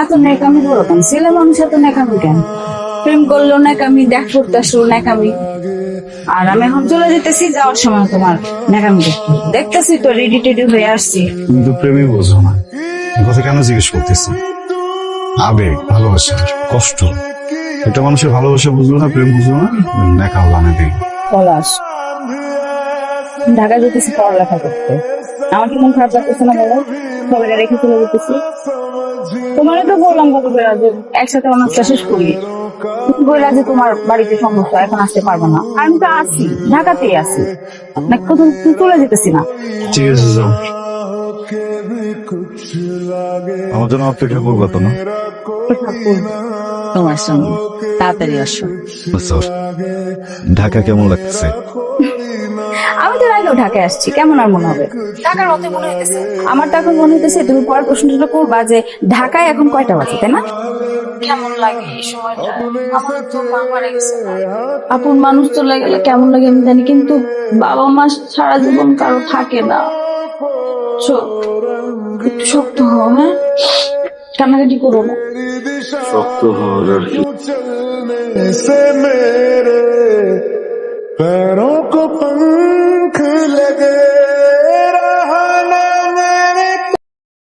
এত ন্যাকামি করো কেন? ছেলে মানুষ এত ন্যাকামি কেন? প্রেম করলো ন্যাকামি, দেখ করতে আসলো ন্যাকামি, আর আমি এখন চলে যেতেছি, যাওয়ার সময় তোমার ন্যাকামি দেখতেছি তো, রেডি টেডি হয়ে আসছি। তুমি তো প্রেমই বোঝো না, এ কথা কেন জিজ্ঞেস করতেছি? আবেগ, ভালোবাসা, কষ্ট, এটা মানুষের ভালোবাসা বুঝলো না, প্রেম বুঝলো না, দেখা হলো না দেখি। পলাশ, ঢাকা যেতেছি পড়ালেখা করতে, আমার কি মন খারাপ লাগতেছে না বলো? সবাই রেখে চলে যেতেছি। তোমারও তো বললাম কতবার যে একসাথে অনার্সটা শেষ করি, তুমি বললা যে তোমার বাড়িতে সমস্যা, এখন আসতে পারবো না। আর আমি তো আছি, ঢাকাতেই আছি, না কোথাও চলে যেতেছি না। ঠিক আছে, যাও। আমার জন্য অপেক্ষা করবো তো না? তোমার সঙ্গে তাড়াতাড়ি আসো। স্যার, ঢাকা কেমন লাগছে? আমি তো আগেও ঢাকায় আসছি, কেমন আর মনে হবে? ঢাকার মতো মনে হইতেছে। আমার তো এখন মনে হইতেছে তুমি পরের প্রশ্নটা করবা যে ঢাকায় এখন কয়টা বাজে, তাই না? কেমন লাগে এই সময়টা? আমার তো মা মারা গেছে, আপন মানুষ চলে গেলে কেমন লাগে আমি জানি, কিন্তু বাবা মা সারা জীবন কারো থাকে না। একটু শক্ত হও, হ্যাঁ, কান্নাকাটি করো না। শক্ত হওয়ার আর কি? से मेरे पैरों को पंख